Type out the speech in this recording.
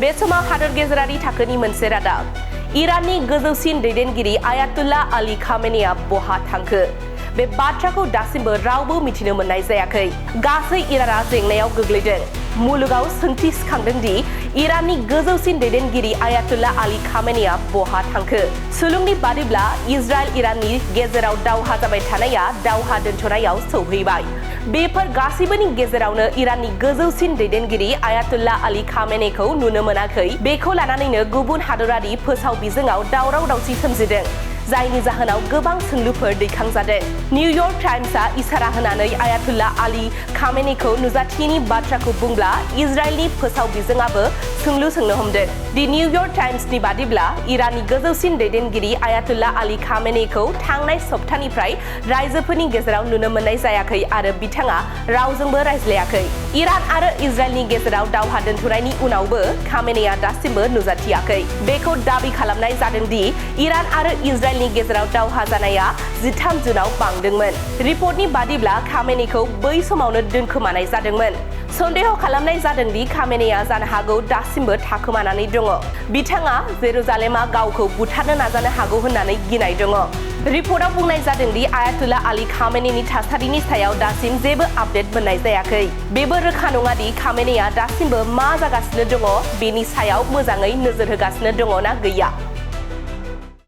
बे समाव हादोर गेजेरारि थाखोनि मोनसे रादाब इराननि गोजौसिन दैदेनगिरि आयातुल्लाह आली खामेनीआ बहा थांखो बे बाथ्राखौ दासिमबो रावबो मिथिनो मोननाय जायाखै गासै इराना जेंनायाव गोग्लैदों मुलुगाव सोंथि सिखांदों दि इराननि गोजौसिन दैदेनगिरि आयातुल्लाह आली खामेनीआ बहा थांखो सुलुंनि बादिब्ला इजराइल इराननि गेजेराव दावहा जाबाय थानाया दावहा दोनथ'नायाव सौहैबाय बेफोर गासिबोनि गेजेरावनो इराननि गोजौसिन दैदेनगिरि आयातुल्लाह आली खामेनीखौ नुनो मोनाखै बेखौ लानानैनो गुबुन हादरारि फोसाव बिजोङाव दावराव दावसि सोमजिदों जायनि जाहोनाव गोबां सोंलुफोर दैखांजादों निउयर्क टाइम्सआ इसारा होनानै आयातुल्लाह आली खामेनीखौ नुजाथियैनि बाथ्राखौ बुंब्ला इजराइलनि फोसाव बिजोङाबो सोंलु सोंनो हमदों दि निउयर्क टाइम्सनि बादिब्ला इराननि गोजौसिन दैदेनगिरि आयातुल्लाह आली खामेनीखौ थांनाय सप्तानिफ्राय रायजोफोरनि गेजेराव नुनो मोननाय जायाखै आरो बिथाङा रावजोंबो रायज्लायाखै इरान आरो इजराइलनि गेजेराव दावहा दोनथ'नायनि उनावबो खामेनीआ दासिमबो नुजाथियाखै बेखौ दाबि खालामनाय जादों दि इरान आरो इजराइलनि गेजेराव दावहा जानाया 13 जुनाव बांदोंमोन रिपर्टनि बादिब्ला खामेनीखौ बै समावनो दोनखोमानाय जादोंमोन सन्देह खालामनाय जादों दि खामेनीआ जानो हागौ दासिमबो थाखोमानानै दङ बिथाङा जेरुजालेमा गावखौ बुथारनो नाजानो हागौ होननानै गिनाय दङ रिपर्टआव बुंनाय जादों दि आयातुल्लाह आली खामेनीनि थासारिनि सायाव दासिम जेबो आपडेट मोननाय जायाखै बेबो रोखा नङा दि खामेनीआ दासिमबो मा जागासिनो दङ बेनि सायाव मोजाङै नोजोर होगासिनो दङ ना गैया